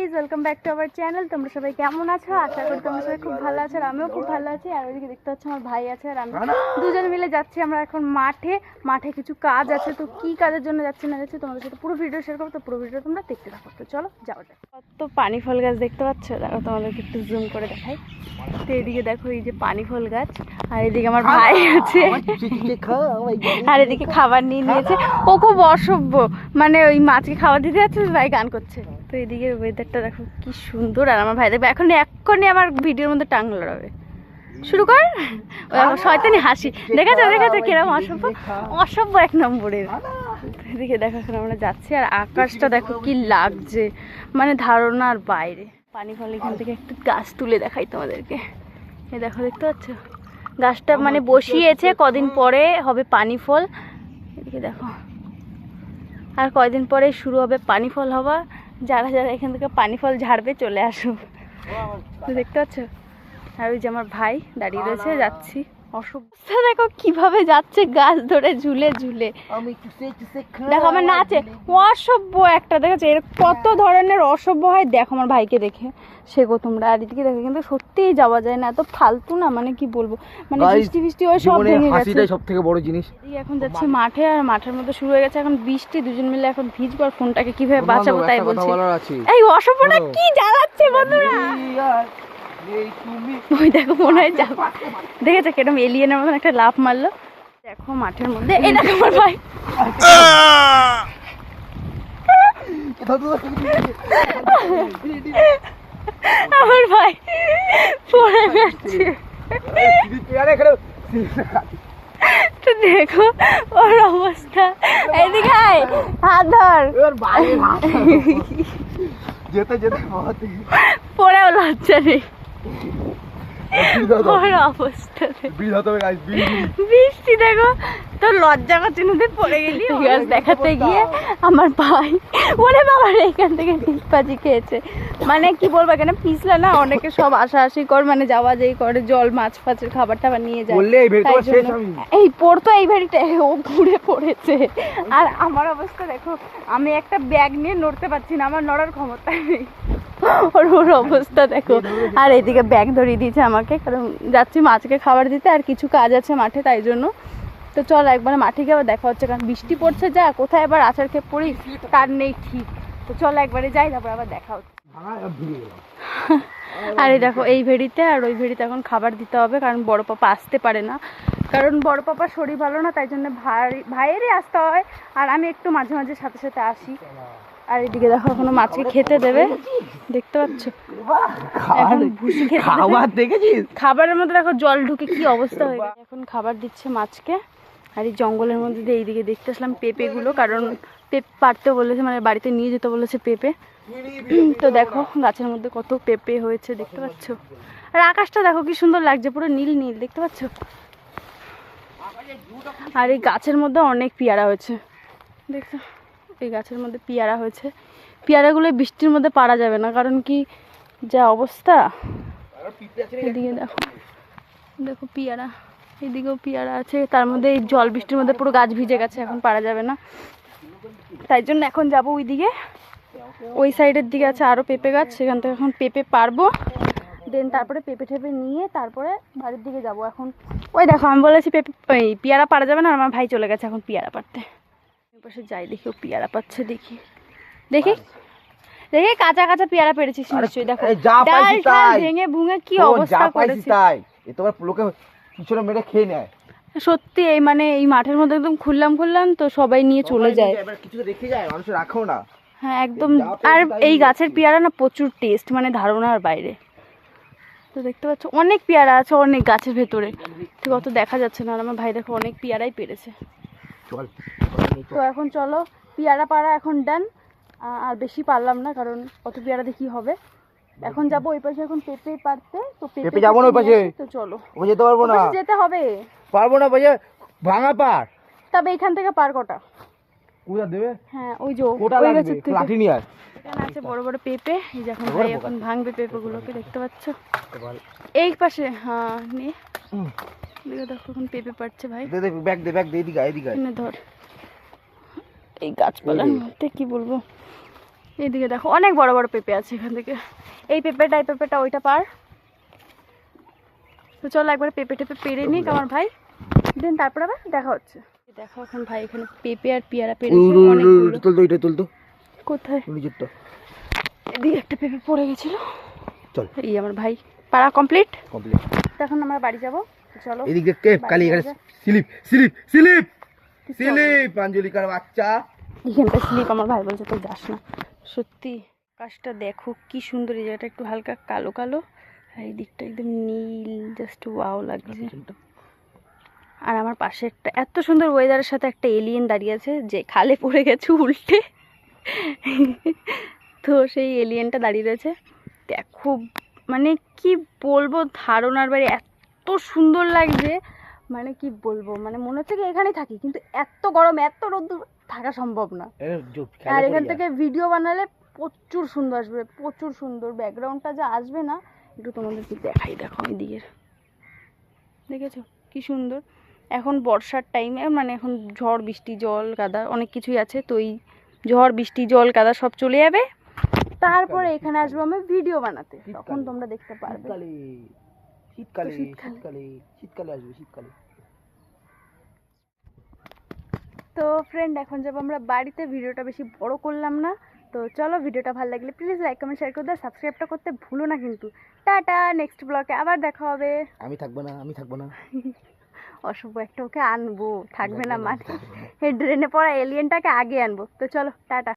Guys, welcome back to our channel. তোমরা সবাই কেমন আছো? আশা করি তোমরা সবাই খুব ভালো আছো, আর আমিও খুব ভালো আছি। আর ওইদিকে দেখতে পাচ্ছ আমার ভাই আছে, আর আমি দুজন মিলে যাচ্ছি আমরা এখন মাঠে কিছু কাজ আছে। তো কি কাজের জন্য যাচ্ছি না যাচ্ছি তোমাদের সাথে পুরো ভিডিও শেয়ার করবো, তো পুরো ভিডিও তোমরা দেখতে থাকো। তো চলো যাওয়া যাক। তো পানি ফল গাছ দেখতে পাচ্ছ, দেখো তোমাদেরকে একটু জুম করে দেখাই। তো এদিকে দেখো এই যে পানি ফল গাছ, আর এদিকে আমার ভাই আছে, আর এদিকে খাবার নিয়ে নিয়েছে। ও খুব অসভ্য, মানে ওই মাছকে খাবার দিতে যাচ্ছে, ভাই গান করছে। তো এদিকে ওয়েদারটা দেখো কি সুন্দর, আর আমার ভাই দেখবে এখনই আমার ভিডিওর মধ্যে টাং লড়াবে। শুরু কর। শয়তানি হাসি, দেখেছো কিরকম অসভ্য এক নম্বরের। এদিকে দেখো এখন আমরা যাচ্ছি, আর আকাশটা দেখো কি লাগছে, মানে ধারণার বাইরে। পানি ফল এখান থেকে একটু গাছ তুলে দেখাই তোমাদেরকে। এই দেখো, দেখতে পাচ্ছ গাছটা মানে বসিয়েছে, কদিন পরে হবে পানি ফল। এদিকে দেখো, আর কয়দিন পরে শুরু হবে পানি ফল হওয়া। যারা যারা এখান থেকে পানি ফল ঝাড়বে চলে আসো। দেখতে পাচ্ছ, আর ওই যে আমার ভাই দাঁড়িয়ে রয়েছে, যাচ্ছি। অসভ্য দেখো কিভাবে যাচ্ছে গাছ ধরে ঝুলে ঝুলে, দেখো আমার নাচে। অসভ্য একটা, দেখেছো এর কত ধরনের অসভ্য হয়, দেখো আমার ভাইকে দেখে শেখো তোমরা। আর এদিকে দেখো, কিন্তু সত্যিই যাওয়া যায় না, এত ফালতু না, মানে কি বলবো, মানে বৃষ্টি ওই সব ভেঙে গেছে। সব থেকে বড় জিনিস। এখন যাচ্ছি মাঠে, আর মাঠের মধ্যে শুরু হয়ে গেছে এখন বৃষ্টি। দুজন মিলে এখন ভিজবো, আর ফোনটাকে কিভাবে বাঁচাবো তাই বলছি। এই অসভ্যটা কি জ্বালাচ্ছে বন্ধুরা, ওই দেখো মনে হয় যাবো। দেখেছো কিরকম এলিয়েনের মতন একটা লাফ মারলো, দেখো মাঠের মধ্যে। এই দেখো আমার ভাই, আমার ভাই পড়ে যাচ্ছে। তো দেখো ওর অবস্থা, এইদিকে হাত ধর। যেতে যেতে পড়েও লজ্জা নেই ওর অবস্থা। বৃষ্টি দেখো, তো লজ্জা করছে নদী পড়ে গেলি। গাছ দেখাতে গিয়ে আমার ভাই, ওরে বাবা এখান থেকে পিসপাজি খেয়েছে। মানে কি বলবো, এখানে পিছলা না, অনেকে সব আশাআশি কর, মানে যাওয়া যাই করে, জল মাছ ফাছের খাবার টাবার নিয়ে যায়। এই পড়তো এই ভেড়িটা, ও ঘুরে পড়েছে। আর আমার অবস্থা দেখো, আমি একটা ব্যাগ নিয়ে নড়তে পারছি না, আমার নড়ার ক্ষমতা নেই। ওর অবস্থা দেখো। আর এদিকে ব্যাগ ধরিয়ে দিয়েছে আমাকে, কারণ যাচ্ছি মাছকে খাবার দিতে, আর কিছু কাজ আছে মাঠে তাই জন্য। তো চল একবার মাঠে গিয়ে আবার দেখা হচ্ছে, কারণ বৃষ্টি পড়ছে, যা কোথায় আবার আছাড় খেয়ে পড়ি তার নেই ঠিক। তো চল একবারে যাই, তারপর আবার দেখা হচ্ছে। আর এই দেখো এই ভেড়িতে আর ওই ভেড়িতে এখন খাবার দিতে হবে, কারণ বড় পাপা আসতে পারে না, কারণ বড় পাপার শরীর ভালো না, তাই জন্য ভাইয়েরই আসতে হয়, আর আমি একটু মাঝে মাঝে সাথে সাথে আসি। আর এদিকে দেখো এখনো মাছকে খেতে দেবে, দেখতে পাচ্ছ খাবারের মধ্যে দেখো জল ঢুকে কি অবস্থা হয়ে গেছে। এখন খাবার দিচ্ছে মাছকে। আর এই জঙ্গলের মধ্যে দিয়ে এইদিকে দেখতে আসলাম পেঁপেগুলো, কারণ পেঁপে পাড়তে বলেছে, মানে বাড়িতে নিয়ে যেতে বলেছে পেঁপে। তো দেখো গাছের মধ্যে কত পেঁপে হয়েছে, দেখতে পাচ্ছ। আর আকাশটা দেখো কি সুন্দর লাগছে, পুরো নীল নীল, দেখতে পাচ্ছ। আর এই গাছের মধ্যে অনেক পেয়ারা হয়েছে, দেখছো এই গাছের মধ্যে পেয়ারা হয়েছে। পেয়ারাগুলো বৃষ্টির মধ্যে পারা যাবে না, কারণ কি যা অবস্থা। এদিকে দেখো, দেখো পেয়ারা, এদিকেও পেয়ারা আছে, তার মধ্যে এই জল বৃষ্টির মধ্যে পুরো গাছ ভিজে গেছে, এখন পারা যাবে না। তাই জন্য এখন যাবো ওই দিকে, ওই সাইডের দিকে আছে আরও পেঁপে গাছ, সেখান থেকে এখন পেঁপে পারবো, দেন তারপরে পেঁপে ঠেপে নিয়ে তারপরে বাড়ির দিকে যাব। এখন ওই দেখো আমি বলেছি পেয়ারা পারা যাবে না, আমার ভাই চলে গেছে এখন পেয়ারা পাড়তে। পাশে যাই দেখি ও পেয়ারা পাচ্ছে, দেখি কাঁচা কাঁচা পেয়ারা পেরেছিস নিশ্চয়ই। দেখো ভেঙে ভুঙে কি অবস্থা করেছে, সত্যি। এই মানে এই মাঠের মধ্যে একদম খুললাম তো সবাই নিয়ে চলে যায়, হ্যাঁ একদম। আর এই গাছের পেয়ারা না প্রচুর টেস্ট, মানে ধারণার বাইরে। তো দেখতে পাচ্ছ অনেক পেয়ারা আছে অনেক গাছের ভেতরে, ঠিক অত দেখা যাচ্ছে না। আর আমার ভাই দেখো অনেক পেয়ারাই পেরেছে। তো এখন চলো পেয়ারা পাড়া এখন ডান, আর বেশি পারলাম না, কারণ অত পেয়ারা দেখি হবে। এখন যাবো ওই পাশে এখন পেঁপে পাড়তে। তো পেঁপে যাবো না ওই পাশে, তো চলো। যেতে পারবো না, যেতে হবে, পারবো না ভাইয়া, ভাঙা পার। তবে এখান থেকে পার কটা কোথা দেবে? হ্যাঁ ওই যে ওই গাছের থেকে লাঠি নিয়ে আয়। এখানে আছে বড় বড় পেঁপে, এই যে এখন ভাই এখন ভাঙবে পেঁপেগুলোকে, দেখতে পাচ্ছ এই পাশে। হ্যাঁ নে দেখো এখন পেঁপে পাড়ছে ভাই। ব্যাগ দে এদিকে ধর। এই গাছপালার মধ্যে কি বলবো, এইদিকে দেখো অনেক বড় বড় পেঁপে আছে এখান থেকে। এই পেঁপেটা ওইটা পার। তো চলো একবার পেঁপে টেপে পেরে নিই আমার ভাই, দেন তারপর আবার দেখা হচ্ছে। দেখো এখন ভাই এখানে পেঁপে আর পেয়ারা পেরেছে অনেকগুলো। তুলতো এটা তুলতো কোথায়? নিজেরটা। এদিকে একটা পেঁপে পড়ে গেছিল। চল এই আমার ভাই পাড়া কমপ্লিট। কমপ্লিট। তখন আমরা বাড়ি যাবো। চলো এদিকে টেপ কালি এখানে স্লিপ স্লিপ স্লিপ স্লিপ আঞ্জলিকার বাচ্চা। এখানটা স্লিপ আমার ভাই বলছে তুই যাস না। সত্যি আকাশটা দেখো কি সুন্দর, এই জায়গাটা একটু হালকা কালো কালো আর এই দিকটা একদম নীল, জাস্ট ওয়াও লাগছে। আর আমার পাশে একটা এত সুন্দর ওয়েদারের সাথে একটা এলিয়েন দাঁড়িয়ে আছে যে খালে পড়ে গেছে উল্টে। তো সেই এলিয়েনটা দাঁড়িয়ে রয়েছে। দেখো মানে কি বলবো, ধারণার বাইরে এত সুন্দর লাগছে, মানে কি বলবো, মানে মনে হচ্ছে কি এখানেই থাকি, কিন্তু এত গরম এত রোদ্দুর থাকা সম্ভব না। আর এখান থেকে ভিডিও বানালে প্রচুর সুন্দর আসবে, প্রচুর সুন্দর ব্যাকগ্রাউন্ডটা যা আসবে না, একটু তোমাদেরকে দেখাই। দেখো এদিকে দেখেছো কি সুন্দর। এখন বর্ষার টাইমে মানে এখন ঝড় বৃষ্টি জল কাদা অনেক কিছুই আছে, তো এই ঝড় বৃষ্টি জল কাদা সব চলে যাবে, তারপরে এখানে আসবো আমি ভিডিও বানাতে, তখন তোমরা দেখতে পারবে। শীতকালে শীতকালে শীতকালে আসবে শীতকালে। তো ফ্রেন্ড এখন যাবো আমরা বাড়িতে, ভিডিওটা বেশি বড় করলাম না। তো চলো, ভিডিওটা ভালো লাগলে প্লিজ লাইক কমেন্ট শেয়ার করে দাও, সাবস্ক্রাইবটা করতে ভুলো না কিন্তু। টাটা, নেক্সট ব্লগে আবার দেখা হবে। আমি থাকবো না, আমি থাকবো না। অশুভ একটা ওকে আনবো, থাকবে না মানে ড্রেনে পড়া এলিয়েনটাকে আগে আনবো। তো চলো টাটা।